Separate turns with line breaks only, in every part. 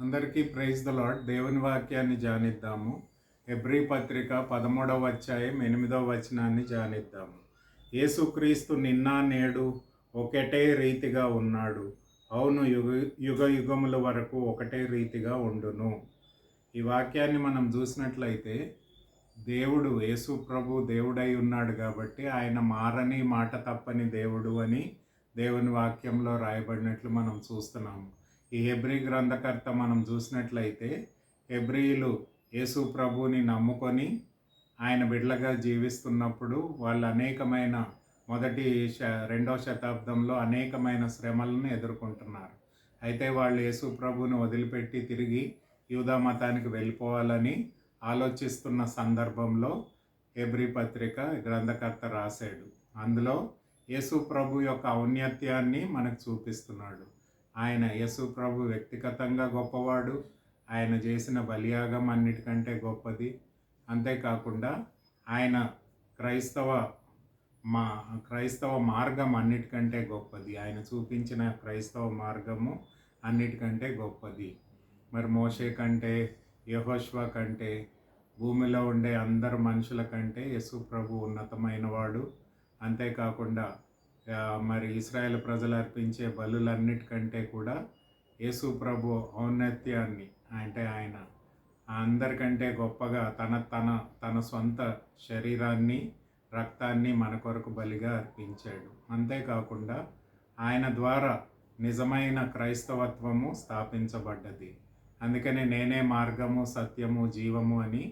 అందరికీ praise the lord. దేవుని వాక్యాన్ని ధ్యానిద్దాము. హెబ్రీ పత్రిక 13వ అధ్యాయం 8వ వచనాన్ని ధ్యానిద్దాము. యేసుక్రీస్తు నిన్న నేడు ఒకటే రీతిగా ఉన్నాడు. అవును, యుగ యుగముల వరకు ఒకటే రీతిగా ఉండును. ఈ వాక్యాన్ని మనం చూసినట్లయితే దేవుడు యేసు ప్రభు దేవుడై ఉన్నాడు కాబట్టి ఆయన మారని మాట తప్పని దేవుడు అని దేవుని వాక్యంలో రాయబడినట్లు మనం చూస్తున్నాము. ఈ హెబ్రీ గ్రంథకర్త మనం చూసినట్లయితే హెబ్రీయులు యేసు ప్రభువుని నమ్ముకొని ఆయన బిడ్డలుగా జీవిస్తున్నప్పుడు వాళ్ళు అనేకమైన రెండవ శతాబ్దంలో అనేకమైన శ్రమలను ఎదుర్కొంటున్నారు. అయితే వాళ్ళు యేసు ప్రభువుని వదిలిపెట్టి తిరిగి యూదా మతానికి వెళ్ళిపోవాలని ఆలోచిస్తున్న సందర్భంలో హెబ్రీ పత్రిక గ్రంథకర్త రాశాడు. అందులో యేసు ప్రభు యొక్క ఔన్నత్యాన్ని మనకు చూపిస్తున్నాడు. ఆయన యేసు ప్రభు వ్యక్తిగతంగా గొప్పవాడు. ఆయన చేసిన బలియాగం అన్నిటికంటే గొప్పది. అంతేకాకుండా ఆయన క్రైస్తవ మార్గం అన్నిటికంటే గొప్పది. ఆయన చూపించిన క్రైస్తవ మార్గము అన్నిటికంటే గొప్పది. మరి మోషే కంటే, యెహోషువ కంటే, భూమిలో ఉండే అందరు మనుషుల కంటే యేసు ప్రభు ఉన్నతమైన వాడు. అంతేకాకుండా మరి ఇశ్రాయేల్ ప్రజలు అర్పించే బలులన్నిటికంటే కూడా యేసు ప్రభు ఔన్నత్యాన్ని అంటే ఆయన అందరికంటే గొప్పగా తన సొంత శరీరాన్ని, రక్తాన్ని మన కొరకు బలిగా అర్పించాడు. అంతేకాకుండా ఆయన ద్వారా నిజమైన క్రైస్తవత్వము స్థాపించబడ్డది. అందుకనే నేనే మార్గము, సత్యము, జీవము అని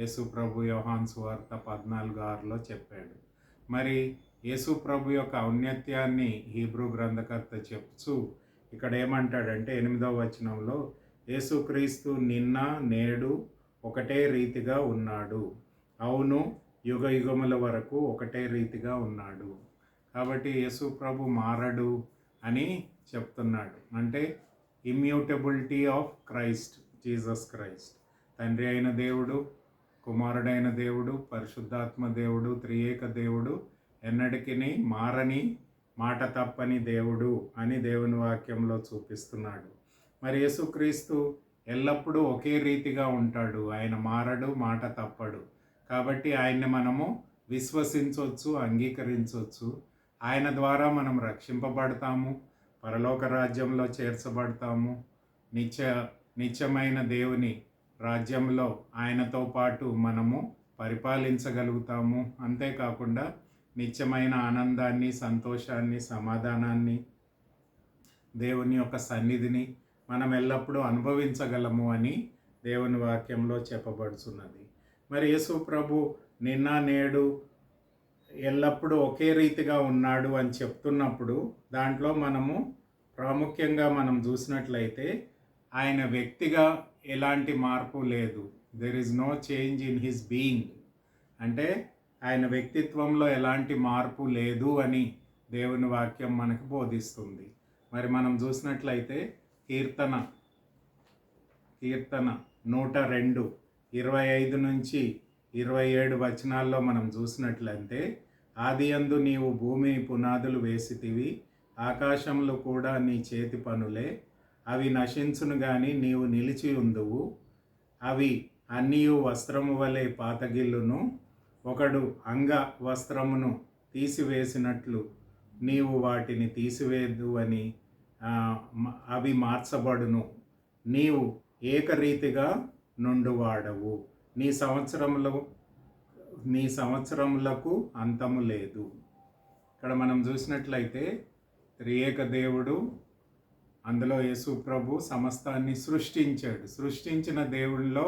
యేసు ప్రభు యోహాను సువార్త 14:6లో చెప్పాడు. మరి యేసు ప్రభు యొక్క ఔన్నత్యాన్ని హీబ్రూ గ్రంథకర్త చెప్తూ ఇక్కడ ఏమంటాడంటే 8వ వచనంలో యేసుక్రీస్తు నిన్న నేడు ఒకటే రీతిగా ఉన్నాడు. అవును, యుగ యుగముల వరకు ఒకటే రీతిగా ఉన్నాడు. కాబట్టి యేసు ప్రభు మారడు అని చెప్తున్నాడు. అంటే immutability of Christ, Jesus Christ. తండ్రి అయిన దేవుడు, కుమారుడైన దేవుడు, పరిశుద్ధాత్మ దేవుడు, త్రియేక దేవుడు, ఎన్నటికీ మారని మాట తప్పని దేవుడు అని దేవుని వాక్యంలో చూపిస్తున్నాడు. మరి యేసుక్రీస్తు ఎల్లప్పుడూ ఒకే రీతిగా ఉంటాడు. ఆయన మారడు, మాట తప్పడు. కాబట్టి ఆయన్ని మనము విశ్వసించవచ్చు, అంగీకరించవచ్చు. ఆయన ద్వారా మనం రక్షింపబడతాము, పరలోక రాజ్యంలో చేర్చబడతాము, నిత్యమైన దేవుని రాజ్యంలో ఆయనతో పాటు మనము పరిపాలించగలుగుతాము. అంతేకాకుండా నిత్యమైన ఆనందాన్ని, సంతోషాన్ని, సమాధానాన్ని, దేవుని యొక్క సన్నిధిని మనం ఎల్లప్పుడూ అనుభవించగలము అని దేవుని వాక్యంలో చెప్పబడుతున్నది. మరి యేసు ప్రభు నిన్న నేడు ఎల్లప్పుడూ ఒకే రీతిగా ఉన్నాడు అని చెప్తున్నప్పుడు దాంట్లో మనము ప్రాముఖ్యంగా మనం చూసినట్లయితే ఆయన వ్యక్తిగా ఎలాంటి మార్పు లేదు. There is no change in his being. అంటే ఆయన వ్యక్తిత్వంలో ఎలాంటి మార్పు లేదు అని దేవుని వాక్యం మనకు బోధిస్తుంది. మరి మనం చూసినట్లయితే కీర్తన 102 25 నుంచి 27 వచనాల్లో మనం చూసినట్లయితే ఆదియందు నీవు భూమి పునాదులు వేసితివి, ఆకాశంలో కూడా నీ చేతి పనులే. అవి నశించును గాని నీవు నిలిచి ఉందువు. అవి అన్నీయు వస్త్రము వలె పాతగిల్లును. ఒకడు అంగ వస్త్రమును తీసివేసినట్లు నీవు వాటిని తీసివేదు అని అవి మార్చబడును. నీవు ఏకరీతిగా నుండువాడవు. నీ సంవత్సరములకు అంతము లేదు. ఇక్కడ మనం చూసినట్లయితే త్రియేక దేవుడు, అందులో యేసు ప్రభు సమస్తాన్ని సృష్టించాడు. సృష్టించిన దేవుడిలో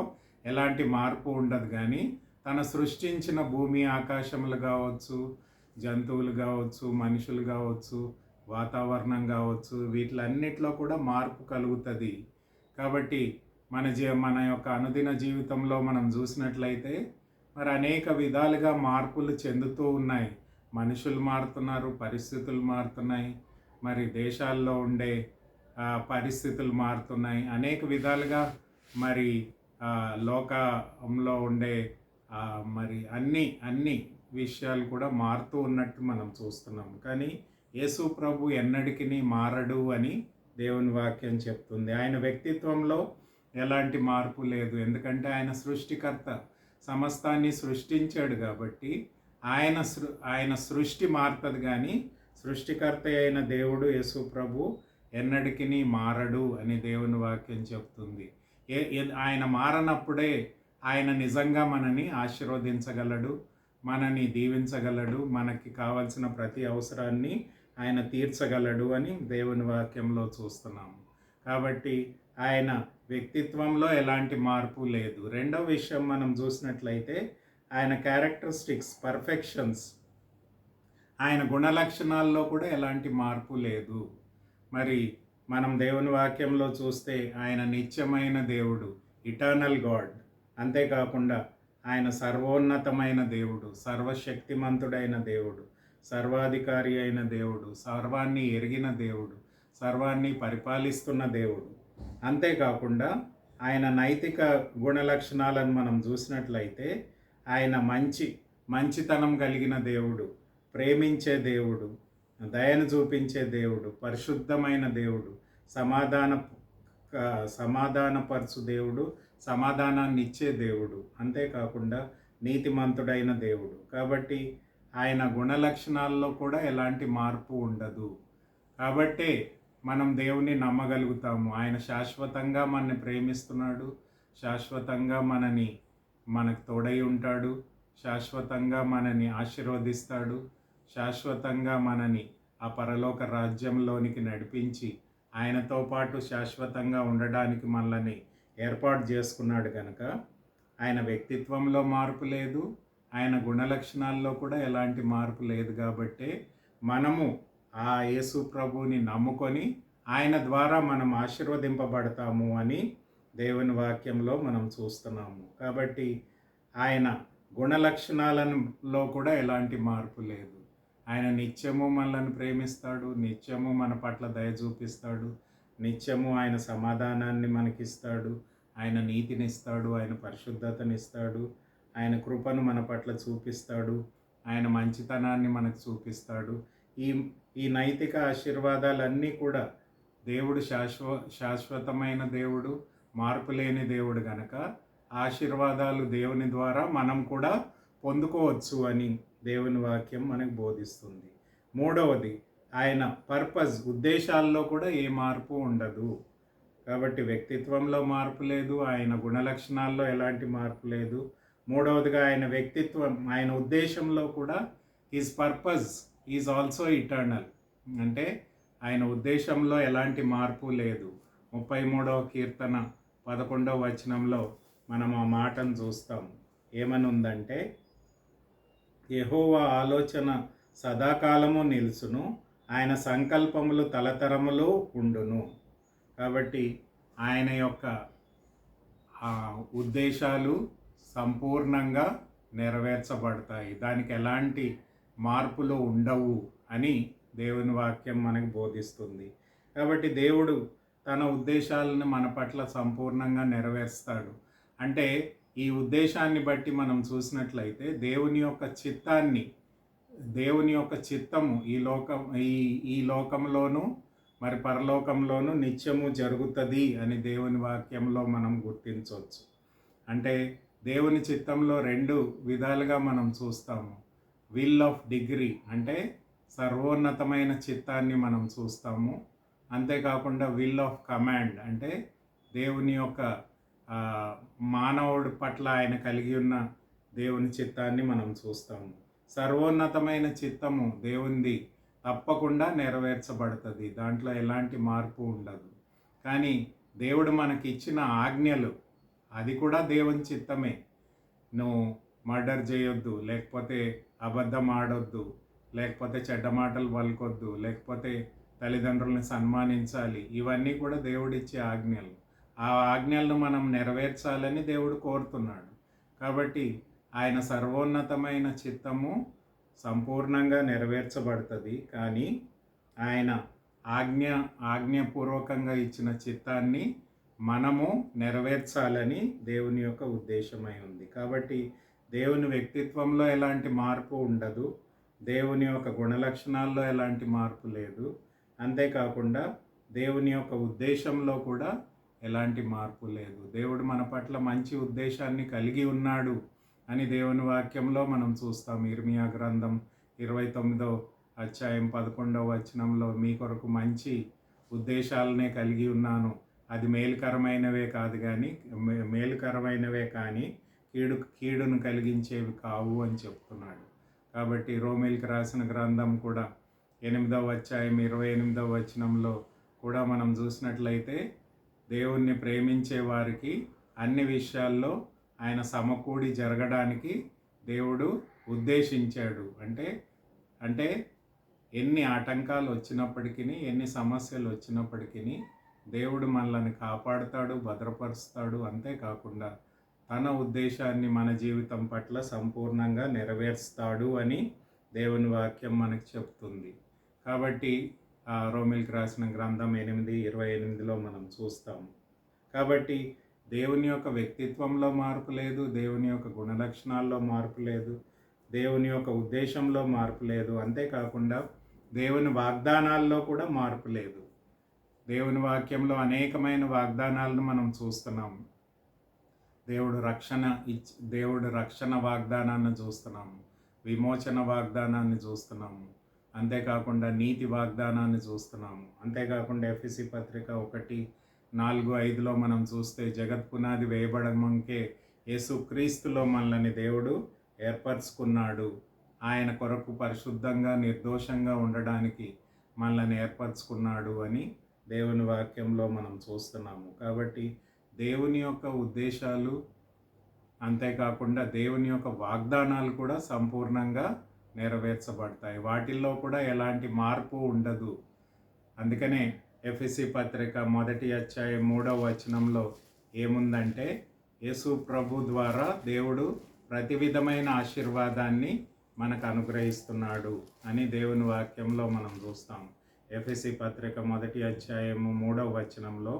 ఎలాంటి మార్పు ఉండదు. కానీ తన సృష్టించిన భూమి, ఆకాశములు కావచ్చు, జంతువులు కావచ్చు, మనుషులు కావచ్చు, వాతావరణం కావచ్చు, వీటిలన్నిటిలో కూడా మార్పు కలుగుతుంది. కాబట్టి మన యొక్క అనుదిన జీవితంలో మనం చూసినట్లయితే మరి అనేక విధాలుగా మార్పులు చెందుతూ ఉన్నాయి. మనుషులు మారుతున్నారు, పరిస్థితులు మారుతున్నాయి, మరి దేశాల్లో ఉండే పరిస్థితులు మారుతున్నాయి. అనేక విధాలుగా మరి లోకంలో ఉండే మరి అన్ని విషయాలు కూడా మారుతూ ఉన్నట్టు మనం చూస్తున్నాం. కానీ యేసు ప్రభు ఎన్నటికీ మారడు అని దేవుని వాక్యం చెప్తుంది. ఆయన వ్యక్తిత్వంలో ఎలాంటి మార్పు లేదు. ఎందుకంటే ఆయన సృష్టికర్త, సమస్తాన్ని సృష్టించాడు కాబట్టి ఆయన సృష్టి మారుతుంది, కానీ సృష్టికర్త అయిన దేవుడు యేసు ప్రభు ఎన్నటికీ మారడు అని దేవుని వాక్యం చెప్తుంది. ఆయన మారనప్పుడే ఆయన నిజంగా మనని ఆశీర్వదించగలడు, మనని దీవించగలడు, మనకి కావలసిన ప్రతి అవసరాన్ని ఆయన తీర్చగలడు అని దేవుని వాక్యంలో చూస్తున్నాము. కాబట్టి ఆయన వ్యక్తిత్వంలో ఎలాంటి మార్పు లేదు. రెండవ విషయం మనం చూసినట్లయితే ఆయన క్యారెక్టరిస్టిక్స్, పర్ఫెక్షన్స్, ఆయన గుణలక్షణాల్లో కూడా ఎలాంటి మార్పు లేదు. మరి మనం దేవుని వాక్యంలో చూస్తే ఆయన నిత్యమైన దేవుడు, ఇటర్నల్ గాడ్. అంతేకాకుండా ఆయన సర్వోన్నతమైన దేవుడు, సర్వశక్తిమంతుడైన దేవుడు, సర్వాధికారి అయిన దేవుడు, సర్వాన్ని ఎరిగిన దేవుడు, సర్వాన్ని పరిపాలిస్తున్న దేవుడు. అంతేకాకుండా ఆయన నైతిక గుణలక్షణాలను మనం చూసినట్లయితే ఆయన మంచితనం కలిగిన దేవుడు, ప్రేమించే దేవుడు, దయను చూపించే దేవుడు, పరిశుద్ధమైన దేవుడు, సమాధానపరచు దేవుడు, సమాధానాన్ని ఇచ్చే దేవుడు, అంతేకాకుండా నీతిమంతుడైన దేవుడు. కాబట్టి ఆయన గుణలక్షణాల్లో కూడా ఎలాంటి మార్పు ఉండదు. కాబట్టే మనం దేవుని నమ్మగలుగుతాము. ఆయన శాశ్వతంగా మనని ప్రేమిస్తున్నాడు, శాశ్వతంగా మనకు తోడై ఉంటాడు, శాశ్వతంగా మనని ఆశీర్వదిస్తాడు, శాశ్వతంగా మనని ఆ పరలోక రాజ్యంలోనికి నడిపించి ఆయనతో పాటు శాశ్వతంగా ఉండడానికి మనల్ని ఏర్పాటు చేసుకున్నాడు కనుక ఆయన వ్యక్తిత్వంలో మార్పు లేదు, ఆయన గుణలక్షణాల్లో కూడా ఎలాంటి మార్పు లేదు. కాబట్టి మనము ఆ యేసు ప్రభువుని నమ్ముకొని ఆయన ద్వారా మనం ఆశీర్వదింపబడతాము అని దేవుని వాక్యంలో మనం చూస్తున్నాము. కాబట్టి ఆయన గుణలక్షణాలలో కూడా ఎలాంటి మార్పు లేదు. ఆయన నిత్యము మనల్ని ప్రేమిస్తాడు, నిత్యము మన పట్ల దయ చూపిస్తాడు, నిత్యము ఆయన సమాధానాన్ని మనకిస్తాడు, ఆయన నీతినిస్తాడు, ఆయన పరిశుద్ధతనిస్తాడు, ఆయన కృపను మన పట్ల చూపిస్తాడు, ఆయన మంచితనాన్ని మనకు చూపిస్తాడు. ఈ నైతిక ఆశీర్వాదాలన్నీ కూడా దేవుడు శాశ్వతమైన దేవుడు, మార్పు లేని దేవుడు గనక ఆశీర్వాదాలు దేవుని ద్వారా మనం కూడా పొందుకోవచ్చు అని దేవుని వాక్యం మనకు బోధిస్తుంది. మూడవది, ఆయన పర్పస్, ఉద్దేశాల్లో కూడా ఏ మార్పు ఉండదు. కాబట్టి వ్యక్తిత్వంలో మార్పు లేదు, ఆయన గుణలక్షణాల్లో ఎలాంటి మార్పు లేదు. మూడవదిగా ఆయన వ్యక్తిత్వం, ఆయన ఉద్దేశంలో కూడా his purpose is also eternal. అంటే ఆయన ఉద్దేశంలో ఎలాంటి మార్పు లేదు. 33వ కీర్తన 11వ వచనంలో మనం ఆ మాటను చూస్తాం. ఏమని ఉందంటే, యెహోవా ఆలోచన సదాకాలము నిలుచును, ఆయన సంకల్పములు తలతరములు ఉండును. కాబట్టి ఆయన యొక్క ఉద్దేశాలు సంపూర్ణంగా నెరవేర్చబడతాయి, దానికి ఎలాంటి మార్పులు ఉండవు అని దేవుని వాక్యం మనకు బోధిస్తుంది. కాబట్టి దేవుడు తన ఉద్దేశాలను మన పట్ల సంపూర్ణంగా నెరవేరుస్తాడు. అంటే ఈ ఉద్దేశాన్ని బట్టి మనం చూసినట్లయితే దేవుని యొక్క చిత్తము ఈ లోకంలోనూ మరి పరలోకంలోనూ నిత్యము జరుగుతుంది అని దేవుని వాక్యంలో మనం గుర్తించవచ్చు. అంటే దేవుని చిత్తంలో రెండు విధాలుగా మనం చూస్తాము. విల్ ఆఫ్ డిగ్రీ అంటే సర్వోన్నతమైన చిత్తాన్ని మనం చూస్తాము. అంతేకాకుండా విల్ ఆఫ్ కమాండ్ అంటే దేవుని యొక్క మానవుడి పట్ల ఆయన కలిగి ఉన్న దేవుని చిత్తాన్ని మనం చూస్తాము. సర్వోన్నతమైన చిత్తము దేవునిది తప్పకుండా నెరవేర్చబడుతుంది, దాంట్లో ఎలాంటి మార్పు ఉండదు. కానీ దేవుడు మనకి ఇచ్చిన ఆజ్ఞలు అది కూడా దేవుని చిత్తమే. నువ్వు మర్డర్ చేయొద్దు, లేకపోతే అబద్ధం ఆడొద్దు, లేకపోతే చెడ్డ మాటలు పలుకొద్దు, లేకపోతే తల్లిదండ్రులను సన్మానించాలి, ఇవన్నీ కూడా దేవుడిచ్చే ఆజ్ఞలు. ఆ ఆజ్ఞలను మనం నెరవేర్చాలని దేవుడు కోరుతున్నాడు. కాబట్టి ఆయన సర్వోన్నతమైన చిత్తము సంపూర్ణంగా నెరవేర్చబడుతుంది. కానీ ఆయన ఆజ్ఞపూర్వకంగా ఇచ్చిన చిత్తాన్ని మనము నెరవేర్చాలని దేవుని యొక్క ఉద్దేశమై ఉంది. కాబట్టి దేవుని వ్యక్తిత్వంలో ఎలాంటి మార్పు ఉండదు, దేవుని యొక్క గుణలక్షణాల్లో ఎలాంటి మార్పు లేదు. అంతేకాకుండా దేవుని యొక్క ఉద్దేశంలో కూడా ఎలాంటి మార్పు లేదు. దేవుడు మన పట్ల మంచి ఉద్దేశాన్ని కలిగి ఉన్నాడు అని దేవుని వాక్యంలో మనం చూస్తాం. ఇర్మియా గ్రంథం 29వ అధ్యాయం 11వ వచనంలో, మీ కొరకు మంచి ఉద్దేశాలనే కలిగి ఉన్నాను, అది మేలుకరమైనవే కాదు కానీ మేలుకరమైనవే కానీ కీడును కలిగించేవి కావు అని చెప్తున్నాడు. కాబట్టి రోమీయులకు రాసిన గ్రంథం కూడా 8వ అధ్యాయం 28వ వచనంలో కూడా మనం చూసినట్లయితే, దేవుణ్ణి ప్రేమించే వారికి అన్ని విషయాల్లో ఆయన సమకూడి జరగడానికి దేవుడు ఉద్దేశించాడు. అంటే ఎన్ని ఆటంకాలు వచ్చినప్పటికీ, ఎన్ని సమస్యలు వచ్చినప్పటికీ దేవుడు మనల్ని కాపాడుతాడు, భద్రపరుస్తాడు. అంతేకాకుండా తన ఉద్దేశాన్ని మన జీవితం పట్ల సంపూర్ణంగా నెరవేరుస్తాడు అని దేవుని వాక్యం మనకు చెప్తుంది. కాబట్టి రోమీయులకు రాసిన గ్రంథం 8:28లో మనం చూస్తాము. కాబట్టి దేవుని యొక్క వ్యక్తిత్వంలో మార్పు లేదు, దేవుని యొక్క గుణలక్షణాల్లో మార్పు లేదు, దేవుని యొక్క ఉద్దేశంలో మార్పు లేదు. అంతేకాకుండా దేవుని వాగ్దానాల్లో కూడా మార్పు లేదు. దేవుని వాక్యంలో అనేకమైన వాగ్దానాలను మనం చూస్తున్నాము. దేవుడు రక్షణ వాగ్దానాన్ని చూస్తున్నాము, విమోచన వాగ్దానాన్ని చూస్తున్నాము, అంతేకాకుండా నీతి వాగ్దానాన్ని చూస్తున్నాము. అంతేకాకుండా ఎఫెసీ పత్రిక 1:4-5లో మనం చూస్తే, జగత్ పునాది వేయబడమంకే యేసుక్రీస్తులో మనల్ని దేవుడు ఏర్పరచుకున్నాడు, ఆయన కొరకు పరిశుద్ధంగా నిర్దోషంగా ఉండడానికి మనల్ని ఏర్పరచుకున్నాడు అని దేవుని వాక్యంలో మనం చూస్తున్నాము. కాబట్టి దేవుని యొక్క ఉద్దేశాలు, అంతేకాకుండా దేవుని యొక్క వాగ్దానాలు కూడా సంపూర్ణంగా నెరవేర్చబడతాయి. వాటిల్లో కూడా ఎలాంటి మార్పు ఉండదు. అందుకనే ఎఫెసీ పత్రిక 1వ అధ్యాయం 3వ వచనంలో ఏముందంటే, యేసు ప్రభు ద్వారా దేవుడు ప్రతి విధమైన ఆశీర్వాదాన్ని మనకు అనుగ్రహిస్తున్నాడు అని దేవుని వాక్యంలో మనం చూస్తాం. ఎఫెసీ పత్రిక 1వ అధ్యాయము 3వ వచనంలో,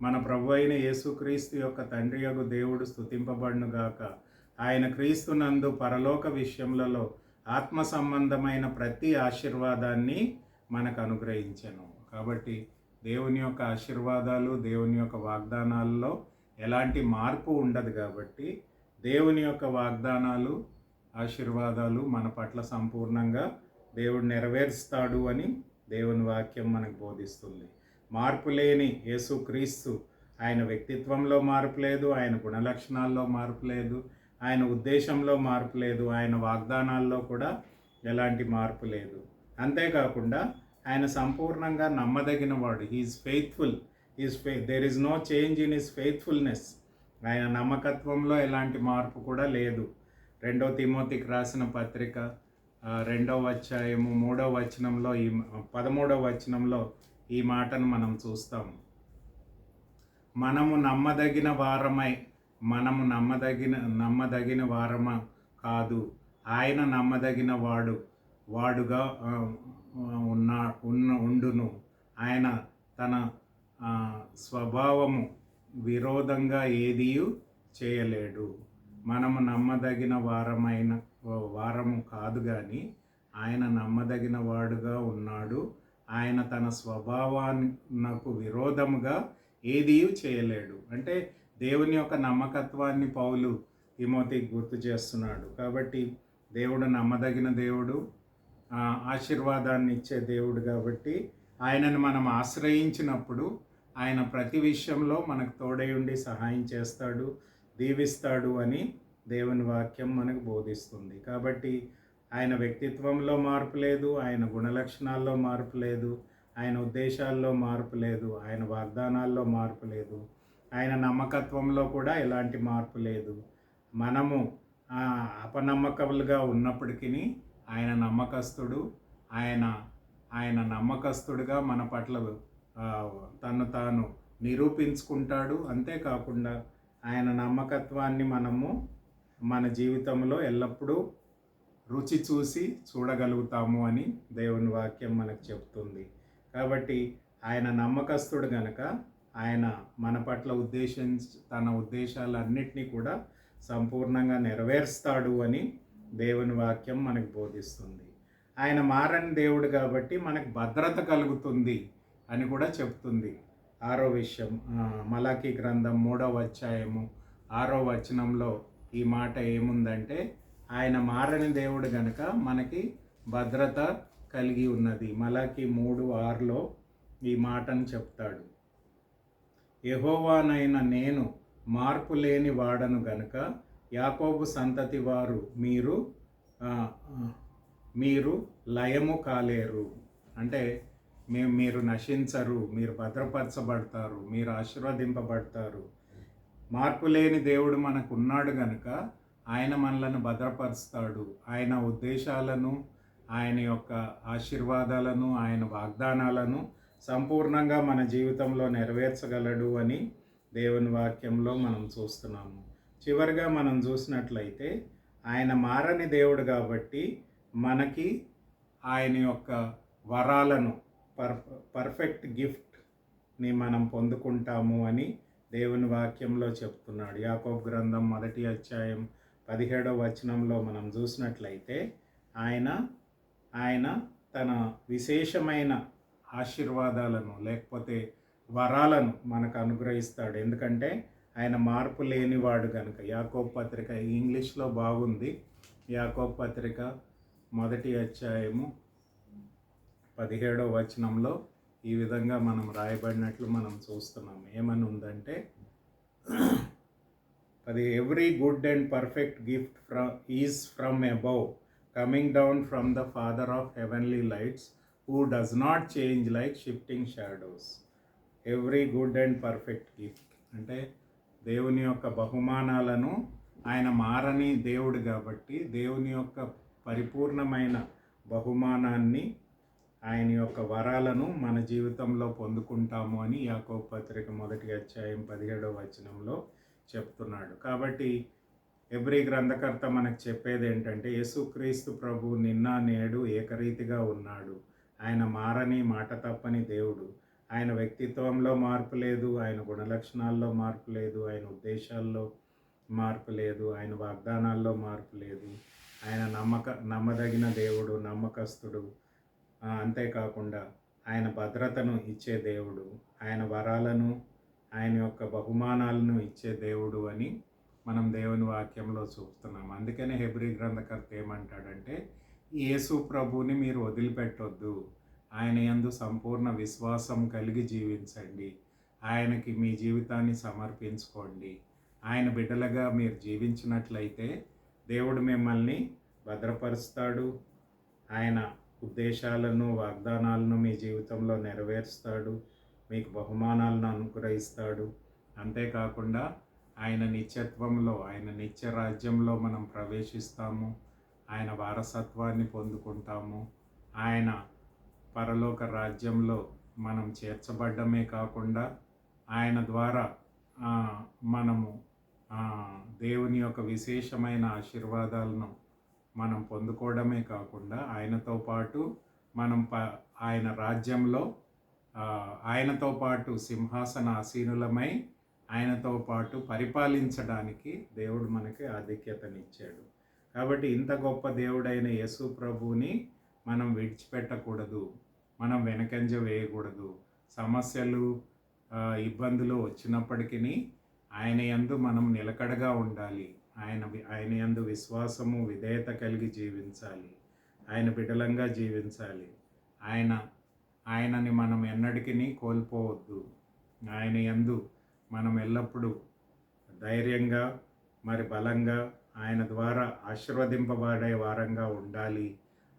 మన ప్రభు అయిన యేసుక్రీస్తు యొక్క తండ్రి యగు దేవుడు స్తుతింపబడునుగాక, ఆయన క్రీస్తునందు పరలోక విషయములలో ఆత్మ సంబంధమైన ప్రతి ఆశీర్వాదాన్ని మనకు అనుగ్రహించెను. కాబట్టి దేవుని యొక్క ఆశీర్వాదాలు, దేవుని యొక్క వాగ్దానాల్లో ఎలాంటి మార్పు ఉండదు. కాబట్టి దేవుని యొక్క వాగ్దానాలు, ఆశీర్వాదాలు మన పట్ల సంపూర్ణంగా దేవుడు నెరవేరుస్తాడు అని దేవుని వాక్యం మనకు బోధిస్తుంది. మార్పు లేని యేసుక్రీస్తు, ఆయన వ్యక్తిత్వంలో మార్పు లేదు, ఆయన గుణలక్షణాల్లో మార్పు లేదు, ఆయన ఉద్దేశంలో మార్పు లేదు, ఆయన వాగ్దానాల్లో కూడా ఎలాంటి మార్పు లేదు. అంతేకాకుండా ఆయన సంపూర్ణంగా నమ్మదగిన వాడు. He is faithful, there is no change in his faithfulness. ఆయన నమ్మకత్వంలో ఎలాంటి మార్పు కూడా లేదు. 2 తిమోతికి రాసిన పత్రిక 2వ అధ్యాయము 3వ వచనంలో 13వ వచనంలో ఈ మాటను మనం చూస్తాము. మనము నమ్మదగిన వారమ కాదు, ఆయన నమ్మదగిన వాడుగా ఉండును. ఆయన తన స్వభావము విరోధంగా ఏదియూ చేయలేడు. మనము నమ్మదగిన వారము కాదు కానీ ఆయన నమ్మదగిన వాడుగా ఉన్నాడు. ఆయన తన స్వభావానికి విరోధముగా ఏదియూ చేయలేడు. అంటే దేవుని యొక్క నమ్మకత్వాన్ని పౌలు తిమోతికి గుర్తు చేస్తున్నాడు. కాబట్టి దేవుడు నమ్మదగిన దేవుడు, ఆశీర్వాదాన్ని ఇచ్చే దేవుడు. కాబట్టి ఆయనను మనం ఆశ్రయించినప్పుడు ఆయన ప్రతి విషయంలో మనకు తోడై ఉండి సహాయం చేస్తాడు, దీవిస్తాడు అని దేవుని వాక్యం మనకు బోధిస్తుంది. కాబట్టి ఆయన వ్యక్తిత్వంలో మార్పు లేదు, ఆయన గుణలక్షణాల్లో మార్పు లేదు, ఆయన ఉద్దేశాల్లో మార్పు లేదు, ఆయన వాగ్దానాల్లో మార్పు లేదు, ఆయన నమ్మకత్వంలో కూడా ఎలాంటి మార్పు లేదు. మనము అపనమ్మకములుగా ఉన్నప్పటికీ ఆయన నమ్మకస్తుడు. ఆయన నమ్మకస్తుడుగా మన పట్ల తను తాను నిరూపించుకుంటాడు. అంతేకాకుండా ఆయన నమ్మకత్వాన్ని మనము మన జీవితంలో ఎల్లప్పుడూ రుచి చూసి చూడగలుగుతాము అని దేవుని వాక్యం మనకు చెప్తుంది. కాబట్టి ఆయన నమ్మకస్తుడు గనక ఆయన మన పట్ల తన ఉద్దేశాలన్నిటినీ కూడా సంపూర్ణంగా నెరవేరుస్తాడు అని దేవుని వాక్యం మనకు బోధిస్తుంది. ఆయన మారని దేవుడు కాబట్టి మనకు భద్రత కలుగుతుంది అని కూడా చెప్తుంది. ఆరో విషయం, మలాకీ గ్రంథం 3వ అధ్యాయము 6వ వచనంలో ఈ మాట ఏముందంటే, ఆయన మారని దేవుడు గనుక మనకి భద్రత కలిగి ఉన్నది. మలాకీ 3:6లో ఈ మాటను చెప్తాడు. యెహోవానైన నేను మార్పు లేని వాడను గనుక యాకోబు సంతతి వారు మీరు లయము కాలేరు. అంటే మీరు నశించరు, మీరు భద్రపరచబడతారు, మీరు ఆశీర్వదింపబడతారు. మార్పు లేని దేవుడు మనకు ఉన్నాడు గనుక ఆయన మనలను భద్రపరుస్తాడు. ఆయన ఉద్దేశాలను, ఆయన యొక్క ఆశీర్వాదాలను, ఆయన వాగ్దానాలను సంపూర్ణంగా మన జీవితంలో నెరవేర్చగలడు అని దేవుని వాక్యంలో మనం చూస్తున్నాము. చివరిగా మనం చూసినట్లయితే ఆయన మారని దేవుడు కాబట్టి మనకి ఆయన యొక్క వరాలను, పర్ఫెక్ట్ గిఫ్ట్ని మనం పొందుకుంటాము అని దేవుని వాక్యంలో చెప్తున్నాడు. యాకోబు గ్రంథం 1వ అధ్యాయం 17వ వచనంలో మనం చూసినట్లయితే ఆయన తన విశేషమైన ఆశీర్వాదాలను లేకపోతే వరాలను మనకు అనుగ్రహిస్తాడు. ఎందుకంటే ఆయన మార్పు లేనివాడు కనుక. యాకోబు పత్రిక ఇంగ్లీష్లో బాగుంది. యాకోబు పత్రిక 1వ అధ్యాయము 17వ వచనంలో ఈ విధంగా మనం రాయబడినట్లు మనం చూస్తున్నాం. ఏమని ఉందంటే, every good and perfect gift is from above, coming down from the father of heavenly lights, who does not change like shifting shadows. Every good and perfect gift అంటే దేవుని యొక్క బహుమానాలను, ఆయన మారని దేవుడు కాబట్టి దేవుని యొక్క పరిపూర్ణమైన బహుమానాన్ని, ఆయన యొక్క వరాలను మన జీవితంలో పొందుకుంటాము అని యాకోబు పత్రిక 1వ అధ్యాయం 17వ వచనంలో చెప్తున్నాడు. కాబట్టి ఎబ్రీ గ్రంథకర్త మనకు చెప్పేది ఏంటంటే, యేసుక్రీస్తు ప్రభు నిన్న నేడు ఏకరీతిగా ఉన్నాడు. ఆయన మారని, మాట తప్పని దేవుడు. ఆయన వ్యక్తిత్వంలో మార్పు లేదు, ఆయన గుణలక్షణాల్లో మార్పు లేదు, ఆయన ఉద్దేశాల్లో మార్పు లేదు, ఆయన వాగ్దానాల్లో మార్పు లేదు. ఆయన నమ్మదగిన దేవుడు, నమ్మకస్తుడు. అంతేకాకుండా ఆయన భద్రతను ఇచ్చే దేవుడు, ఆయన వరాలను, ఆయన యొక్క బహుమానాలను ఇచ్చే దేవుడు అని మనం దేవుని వాక్యంలో చూస్తున్నాం. అందుకనే హెబ్రీ గ్రంథకర్త ఏమంటాడంటే, యేసు ప్రభుని మీరు వదిలిపెట్టొద్దు, ఆయన యందు సంపూర్ణ విశ్వాసం కలిగి జీవించండి, ఆయనకి మీ జీవితాన్ని సమర్పించుకోండి. ఆయన బిడ్డలుగా మీరు జీవించినట్లయితే దేవుడు మిమ్మల్ని భద్రపరుస్తాడు, ఆయన ఉద్దేశాలను, వాగ్దానాలను మీ జీవితంలో నెరవేరుస్తాడు, మీకు బహుమానాలను అనుగ్రహిస్తాడు. అంతేకాకుండా ఆయన నిత్యత్వంలో, ఆయన నిత్య రాజ్యంలో మనం ప్రవేశిస్తాము, ఆయన వారసత్వాన్ని పొందుకుంటాము. ఆయన పరలోక రాజ్యంలో మనం చేర్చబడ్డమే కాకుండా ఆయన ద్వారా మనము దేవుని యొక్క విశేషమైన ఆశీర్వాదాలను మనం పొందుకోవడమే కాకుండా ఆయనతో పాటు మనం ఆయన రాజ్యంలో ఆయనతో పాటు సింహాసన ఆసీనులమై ఆయనతో పాటు పరిపాలించడానికి దేవుడు మనకి ఆధిక్యతనిచ్చాడు. కాబట్టి ఇంత గొప్ప దేవుడైన యేసు ప్రభువుని మనం విడిచిపెట్టకూడదు, మనం వెనకంజ వేయకూడదు. సమస్యలు, ఇబ్బందులు వచ్చినప్పటికీ ఆయన యందు మనం నిలకడగా ఉండాలి. ఆయన యందు విశ్వాసము, విధేయత కలిగి జీవించాలి, ఆయన బిడ్డలంగా జీవించాలి. ఆయనని మనం ఎన్నటికీ కోల్పోవద్దు. ఆయన యందు మనం ఎల్లప్పుడూ ధైర్యంగా మరి బలంగా ఆయన ద్వారా ఆశీర్వదింపబడే వారంగా ఉండాలి.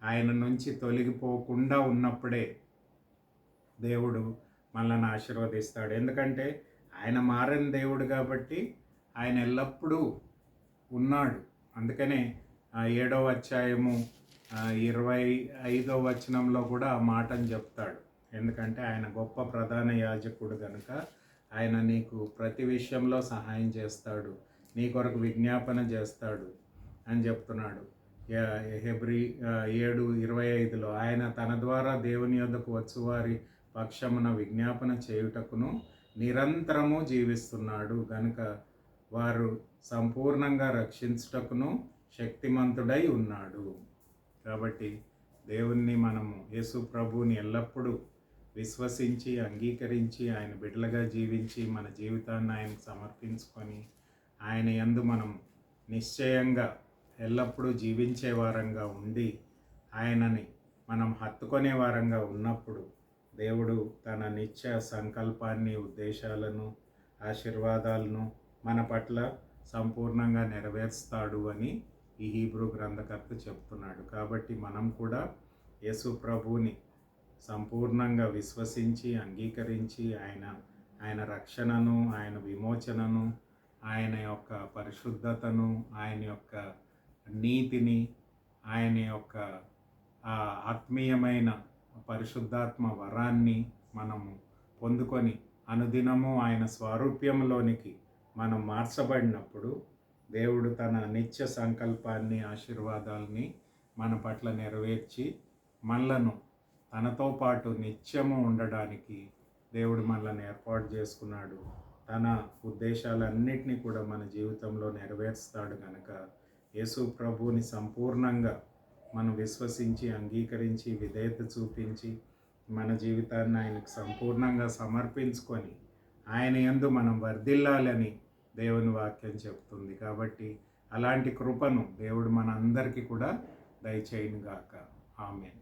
ఆయన నుంచి తొలగిపోకుండా ఉన్నప్పుడే దేవుడు మనల్ని ఆశీర్వదిస్తాడు. ఎందుకంటే ఆయన మారని దేవుడు కాబట్టి ఆయన ఎల్లప్పుడూ ఉన్నాడు. అందుకనే 7వ అధ్యాయము 25వ వచనంలో కూడా ఆ మాటను చెప్తాడు. ఎందుకంటే ఆయన గొప్ప ప్రధాన యాజకుడు కనుక ఆయన నీకు ప్రతి విషయంలో సహాయం చేస్తాడు, నీ కొరకు విజ్ఞాపన చేస్తాడు అని చెప్తున్నాడు. హెబ్రీ 7:25లో ఆయన తన ద్వారా దేవుని యొద్దకు వచ్చువారి పక్షమున విజ్ఞాపన చేయుటకును నిరంతరము జీవిస్తున్నాడు గనుక వారు సంపూర్ణంగా రక్షించుటకును శక్తిమంతుడై ఉన్నాడు. కాబట్టి దేవుణ్ణి మనము, యేసు ప్రభువుని ఎల్లప్పుడూ విశ్వసించి అంగీకరించి ఆయన బిడ్డలుగా జీవించి మన జీవితాన్ని ఆయనకు సమర్పించుకొని ఆయన యందు మనం నిశ్చయంగా ఎల్లప్పుడూ జీవించే వారంగా ఉండి ఆయనని మనం హత్తుకునే వారంగా ఉన్నప్పుడు దేవుడు తన నిత్య సంకల్పాన్ని, ఉద్దేశాలను, ఆశీర్వాదాలను మన పట్ల సంపూర్ణంగా నెరవేరుస్తాడు అని ఈ హీబ్రూ గ్రంథకర్త చెప్తున్నాడు. కాబట్టి మనం కూడా యేసు ప్రభువుని సంపూర్ణంగా విశ్వసించి అంగీకరించి ఆయన రక్షణను, ఆయన విమోచనను, ఆయన యొక్క పరిశుద్ధతను, ఆయన యొక్క నీతిని, ఆయన యొక్క ఆత్మీయమైన పరిశుద్ధాత్మ వరాన్ని మనము పొందుకొని అనుదినము ఆయన స్వారూప్యంలోనికి మనం మార్చబడినప్పుడు దేవుడు తన నిత్య సంకల్పాన్ని, ఆశీర్వాదాలని మన పట్ల నెరవేర్చి మనలను తనతో పాటు నిత్యము ఉండడానికి దేవుడు మనల్ని ఏర్పాటు చేసుకున్నాడు. తన ఉద్దేశాలన్నిటినీ కూడా మన జీవితంలో నెరవేరుస్తాడు కనుక యేసు ప్రభువుని సంపూర్ణంగా మనం విశ్వసించి, అంగీకరించి, విధేయత చూపించి మన జీవితాన్ని ఆయనకు సంపూర్ణంగా సమర్పించుకొని ఆయన యందు మనం వర్ధిల్లాలని దేవుని వాక్యం చెప్తుంది. కాబట్టి అలాంటి కృపను దేవుడు మన అందరికీ కూడా దయచేయును గాక. ఆమేన్.